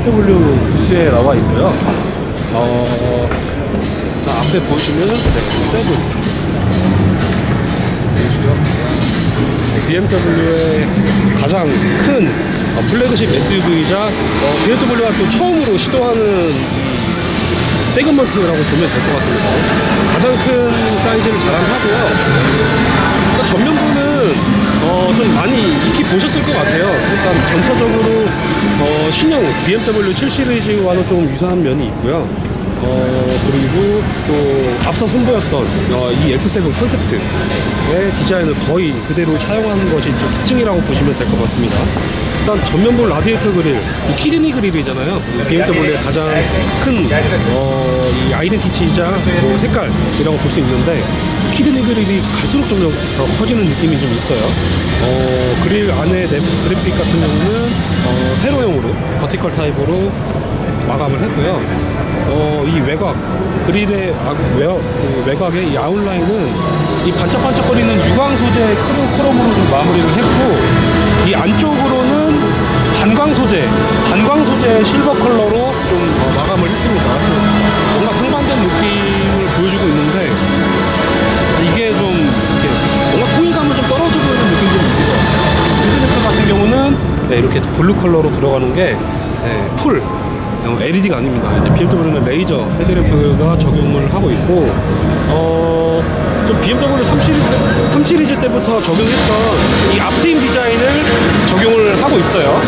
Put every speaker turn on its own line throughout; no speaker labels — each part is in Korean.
BMW 부스에 나와 있고요. 자, 앞에 보시면 세븐 보이시죠? BMW의 가장 큰 플래그십 SUV이자 BMW가 또 처음으로 시도하는 세그먼트라고 보면 될 것 같습니다. 가장 큰 사이즈를 자랑하고요. 전면부는 좀 많이 익히 보셨을 것 같아요. 일단 전체적으로 신형 BMW 7 시리즈와는 좀 유사한 면이 있고요. 그리고 또 앞서 선보였던 이 X7 컨셉트의 디자인을 거의 그대로 차용하는 것이 좀 특징이라고 보시면 될 것 같습니다. 일단 전면부 라디에이터 그릴, 이 키드니 그릴이잖아요. BMW의 가장 큰 이 아이덴티티이자 색깔이라고 볼 수 있는데, 키드니 그릴이 갈수록 좀 더 커지는 느낌이 좀 있어요. 그릴 안에 그래픽 같은 경우는 세로형으로 버티컬 타입으로 마감을 했고요. 이 외곽 그릴의 외곽의 이 아웃라인은 이 반짝반짝거리는 유광 소재 크롬으로 좀 마무리를 했고, 이 안쪽으로는 단광 소재 실버 컬러로 좀 마감을 했습니다. 뭔가 상반된 느낌을 보여주고 있는데, 이게 좀 이렇게 뭔가 통일감은 좀 떨어지고 있는 느낌이 좀 있고요. 헤드램프 같은 경우는 이렇게 블루 컬러로 들어가는 게 풀 LED가 아닙니다. 이제 BMW는 레이저 헤드램프가 적용을 하고 있고, 좀 BMW 3 시리즈 때부터 적용했던 이 앞트임 디자인을 적용을 하고 있어요.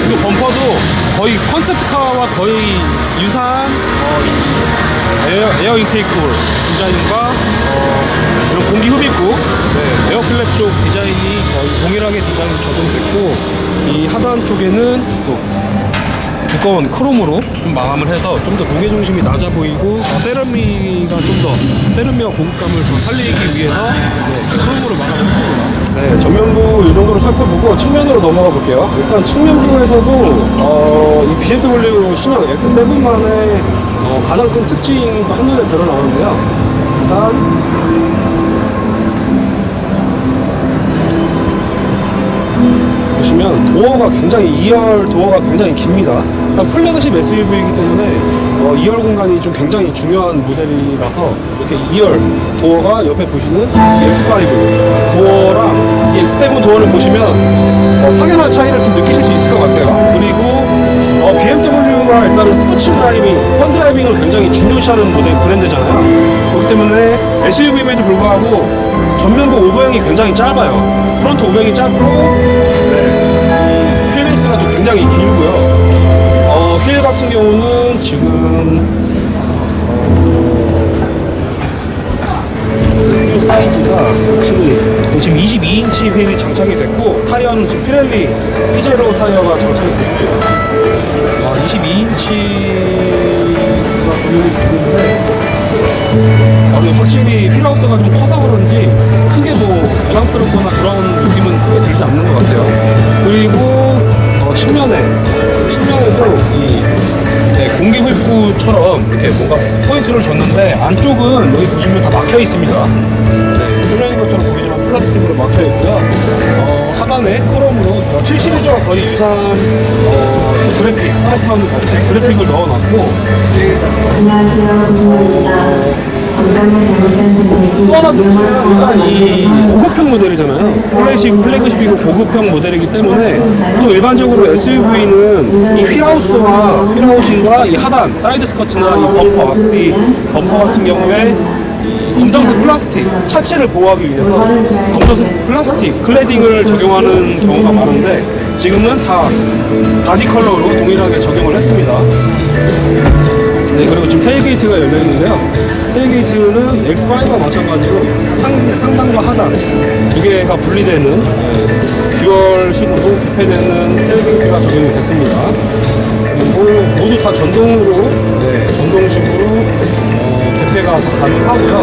그리고 범퍼도 거의 컨셉트카와 거의 유사한 에어 인테이크 홀 디자인과 이런 공기 흡입구, 에어플랩 쪽 디자인이 거의 동일하게 디자인 적용됐고, 이 하단 쪽에는 또 두꺼운 크롬으로 좀 마감을 해서 좀 더 무게중심이 낮아 보이고, 세련미와 고급감을 좀 살리기 위해서 크롬으로 마감을 했습니다. 전면부 이 정도로 살펴보고 측면으로 넘어가 볼게요. 일단 측면부에서도 이 BMW 신형 X7만의 가장 큰 특징이 또 한눈에 드러 나오는데요. 일단 보시면 도어가 굉장히 2열 도어가 굉장히 깁니다. 일단 플래그십 SUV이기 때문에 2열 공간이 좀 굉장히 중요한 모델이라서 이렇게 2열 도어가 옆에 보시는 X5 도어랑 이 X7 도어를 보시면 확연한 차이를 좀 느끼실 수 있을 것 같아요. 그리고 BMW가 일단은 스포츠 드라이빙, 펀 드라이빙을 굉장히 중요시하는 모델 브랜드잖아요. 그렇기 때문에 SUV임에도 불구하고 전면부 오버형이 굉장히 짧아요. 프론트 오버형이 짧고 휠베이스가 좀 굉장히 길고요. 휠 같은 경우는 지금 휠 사이즈가 지금 22인치 휠이 장착이 됐고, 타이어는 지금 피렐리 피제로 타이어가 장착이 됐습니다. 22인치가 보이는데 확실히 휠하우스가 좀 커서 그런지 크게 부담스럽거나 그런 느낌은 크게 들지 않는 것 같아요. 그리고 측면에도 이 공기 흡입구처럼 이렇게 뭔가 포인트를 줬는데, 안쪽은 여기 보시면 다 막혀 있습니다. 뚫려있는 것처럼 보이지만 플라스틱으로 막혀 있고요. 하단에 크롬으로 7 시리즈와 거의 유사한 그래픽 패턴 그래픽을 넣어놨고,
안녕하세요. 정답을 잘못한 선택이
또 하나 일단 이 고급형 모델이잖아요. 플래그십이고 고급형 모델이기 때문에 또 일반적으로 SUV는 이 휠하우징과 이 하단 사이드 스커트나 이 범퍼 앞뒤 범퍼 같은 경우에 검정색 플라스틱 차체를 보호하기 위해서 검정색 플라스틱 클래딩을 적용하는 경우가 많은데, 지금은 다 바디 컬러로 동일하게 적용을 했습니다. 그리고 지금 테일게이트가 열려 있는데요. 테일게이트는 X5와 마찬가지로 상단과 하단 두 개가 분리되는 듀얼식으로 개폐되는 테일게이트가 적용이 됐습니다. 그리고 모두 다 전동으로 전동식으로 개폐가 가능하고요.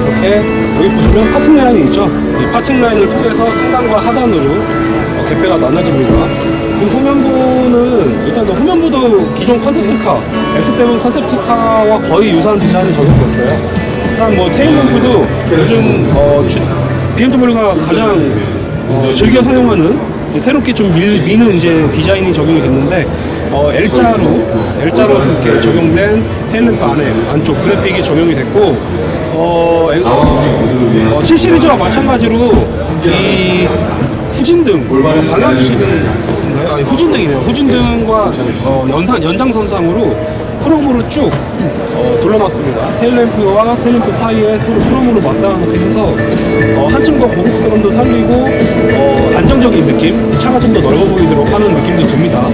이렇게 여기 보시면 파팅 라인이 있죠. 이 파팅 라인을 통해서 상단과 하단으로 개폐가 나눠집니다. 그리고 후면부는 일단 후면부도 기존 컨셉트카 X7 컨셉트카와 거의 유사한 디자인이 적용됐어요. 일단 테일램프도 요즘 BMW가 가장 즐겨 사용하는 이제 새롭게 좀 미는 이제 디자인이 적용이 됐는데 L자로 좀 이렇게 적용된 테일램프 안쪽 그래픽이 적용이 됐고 7 시리즈와 마찬가지로 이 후진등, 후진등이네요. 후진등과 연장선상으로 크롬으로 쭉 둘러놨습니다. 테일램프와 테일램프 사이에 서로 크롬으로 맞닿게 해서 한층 더 고급스러움도 살리고 안정적인 느낌, 차가 좀 더 넓어 보이도록 하는 느낌도 듭니다.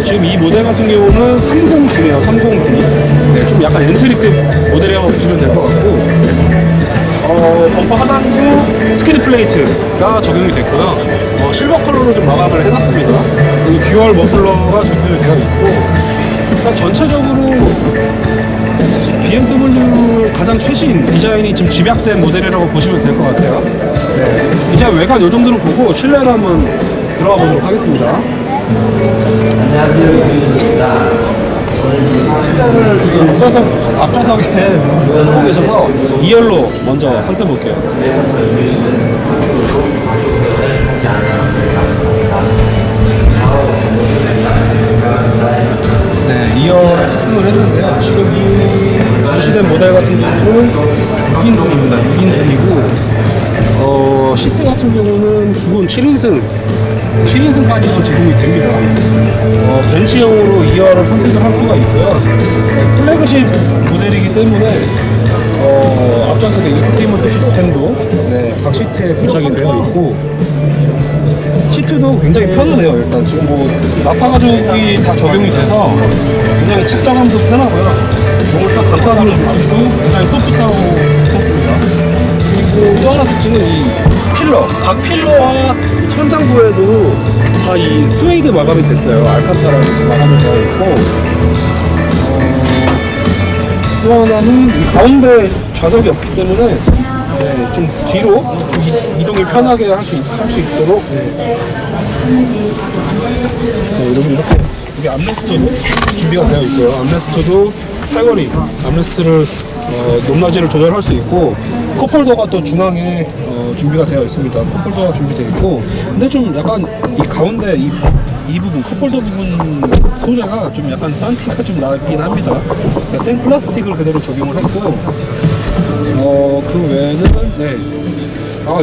지금 이 모델 같은 경우는 30D네요. 30D. 네, 좀 약간 엔트리급 모델이라고 보시면 될 것 같고 범퍼 하단도 스키드 플레이트가 적용이 됐고요. 실버 컬러로 좀 마감을 해놨습니다. 그리고 듀얼 머플러가 적용이 되어 있고 일단 전체적으로 BMW 가장 최신 디자인이 지금 집약된 모델이라고 보시면 될 것 같아요. 네. 이제 외관 이 정도로 보고 실내로 한번 들어가 보도록 하겠습니다.
안녕하세요, 유빈입니다.
실내를 지금 앞좌석에 보고 계셔서 2열로 먼저 살펴볼게요. 네, 2열 탑승을 했는데요. 지금 이 전시된 모델 같은 경우는 6인승입니다. 6인승이고 시트 같은 경우는 기본 7인승까지도 제공이 됩니다. 벤치형으로 2열을 선택을 할 수가 있고요. 플래그십 모델이기 때문에 앞좌석에 인포테인먼트 시스템도 각 시트에 부착이 되어 있고 시트도 굉장히 편하네요. 일단 지금 나파 가죽이 다 적용이 돼서 굉장히 착장감도 편하고요. 몸을 딱 감싸주는 느낌도 굉장히 소프트하고 좋습니다. 그리고 또 하나 특징은 이 필러, 각 필러와 천장부에도 다 이 스웨이드 마감이 됐어요. 알칸타라로 마감이 되어 있고 또 하나는 이 가운데 좌석이 없기 때문에 좀 뒤로 이동을 편하게 할 수 있도록 이렇게 여기 암레스트도 준비가 되어 있고요. 암레스트도 팔걸이 암레스트를 높낮이를 조절할 수 있고 컵홀더가 또 중앙에 준비가 되어 있습니다. 컵홀더가 준비되어 있고 근데 좀 약간 이 가운데 이 부분 컵홀더 부분 소재가 좀 약간 산티가 좀 나긴 합니다. 그러니까 생 플라스틱을 그대로 적용을 했고 그 외에는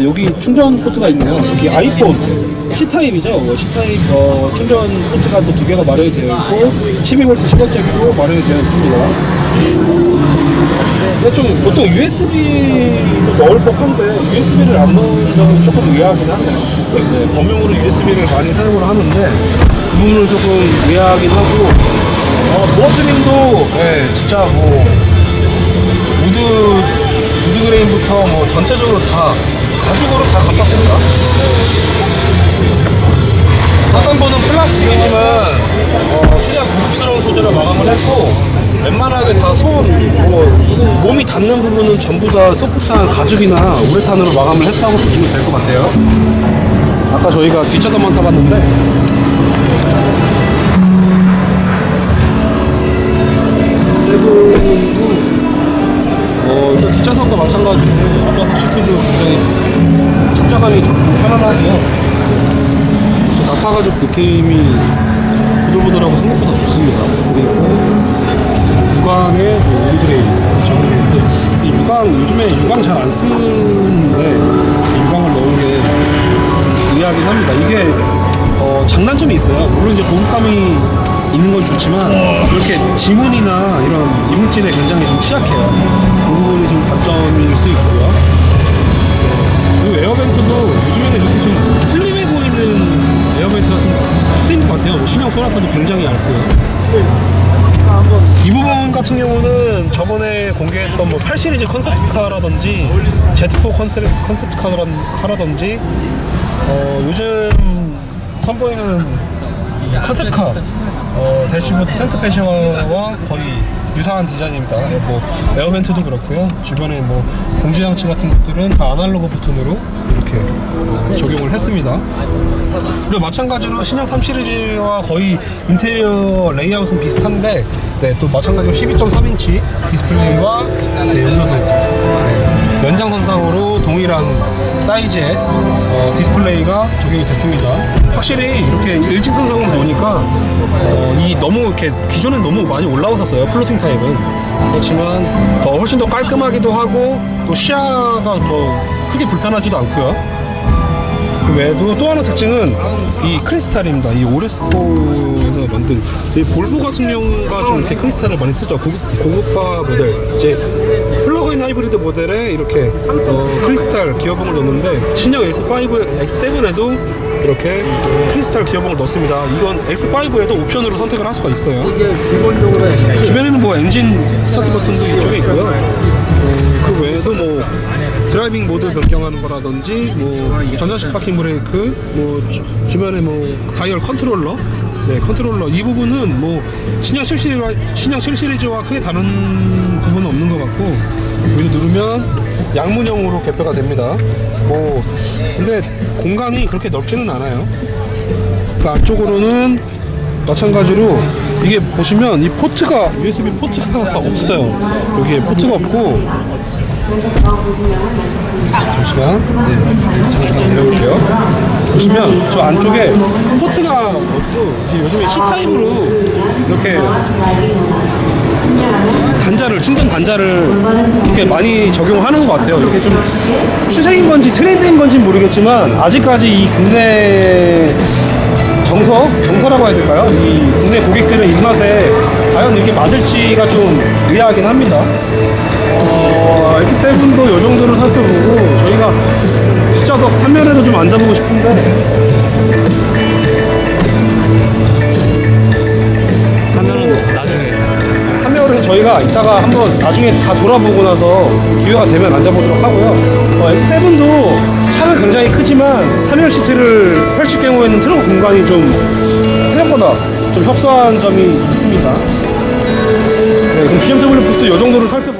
여기 충전 포트가 있네요. 여기 아이폰 C타입이죠. C타입 충전 포트가 또 2개가 마련이 되어 있고 12V 10W짜리로 마련이 되어 있습니다. 근데 좀 보통 USB도 넣을 법한데 USB를 안 넣는 점은 조금 의아하긴 하네요. 범용으로 USB를 많이 사용을 하는데 그 부분은 조금 의아하긴 하고 도어 트림도 진짜 우드 그레인부터 전체적으로 다 가죽으로 다 감쌌습니다. 하단부는 플라스틱이지만 최대한 고급스러운 소재로 마감을 했고 웬만하게 다 몸이 닿는 부분은 전부 다 소프트한 가죽이나 우레탄으로 마감을 했다고 보시면 될 것 같아요. 아까 저희가 뒷좌석만 타봤는데 세븐도 일단 뒷좌석과 마찬가지로 앞좌석 시트도 굉장히 착자감이 좋고 편안하고요. 나파 가죽 느낌이 부들부들하고 생각보다 좋습니다. 그리고 유광에 우드그레인 적용이 있는데 이 유광 요즘에 유광 잘 안 쓰는데 유광을 넣은 게 의아하긴 합니다. 이게 장단점이 있어요. 물론 이제 고급감이 있는 건 좋지만 이렇게 지문이나 이런 이물질에 굉장히 좀 취약해요. 그 부분이 좀 단점일 수 있고요. 그리고 에어벤트도 요즘에는 이렇게 좀 슬림해 보이는 에어벤트가 좀 추세인 것 같아요. 신형 소나타도 굉장히 얇고요. 이 부분 같은 경우는 저번에 공개했던 8 시리즈 컨셉트카라든지 Z4 컨셉트카라든지 요즘 선보이는 컨셉카 대시보드 센터페시와 거의 유사한 디자인입니다. 에어벤트도 그렇고요. 주변에 공지장치 같은 것들은 다 아날로그 버튼으로 이렇게 적용을 했습니다. 그리고 마찬가지로 신형 3 시리즈와 거의 인테리어 레이아웃은 비슷한데 또 마찬가지로 12.3인치 디스플레이와 연장선상으로 동일한 사이즈의 디스플레이가 적용이 됐습니다. 확실히 이렇게 일직선상으로 놓으니까 이 너무 이렇게 기존엔 너무 많이 올라왔었어요. 플로팅 타입은. 그렇지만 훨씬 더 깔끔하기도 하고 또 시야가 뭐 크게 불편하지도 않고요. 그 외에도 또 하나 특징은 이 크리스탈입니다. 이 오레스코에서 만든 이 볼보 같은 경우가 좀 이렇게 크리스탈을 많이 쓰죠. 고급화 모델 이제 플러그인 하이브리드 모델에 이렇게 크리스탈 기어봉을 넣는데 신형 X5, X7에도 이렇게 크리스탈 기어봉을 넣습니다. 이건 X5에도 옵션으로 선택을 할 수가 있어요.
이게 기본적으로
주변에는 뭐 엔진 스타트 버튼도 이쪽에 있고요. 그 외에도 뭐 드라이빙 모드 변경하는 거라든지 뭐 전자식 파킹 브레이크, 뭐 주변에 뭐 다이얼 컨트롤러, 네 컨트롤러 이 부분은 뭐 신형 7시리즈와 크게 다른 부분은 없는 것 같고 여기를 누르면 양문형으로 개폐가 됩니다. 뭐 근데 공간이 그렇게 넓지는 않아요. 그 안쪽으로는 마찬가지로 이게 보시면 이 포트가 USB 포트가 없어요. 여기에 포트가 없고 잠시만 잠깐 내려볼게요. 보시면 저 안쪽에 포트가 없고 요즘에 C타입으로 이렇게 단자를 충전 단자를 이렇게 많이 적용하는 것 같아요. 이게 좀 추세인 건지 트렌드인 건지 모르겠지만 아직까지 이 국내 정서라고 해야 될까요? 이 국내 고객들의 입맛에 과연 이게 맞을지가 좀 의아하긴 합니다. X7도 이 정도로 살펴보고 저희가 뒷좌석 3열에도 좀 앉아보고 싶은데 3열은 나중에 3열은 저희가 이따가 한번 나중에 다 돌아보고 나서 기회가 되면 앉아보도록 하고요. X7도 차는 굉장히 크지만 3열 시트를 펼칠 경우에는 트렁크 공간이 좀 생각보다 좀 협소한 점이 있습니다. 네, 그럼 BMW 부스 이 정도로 살펴보고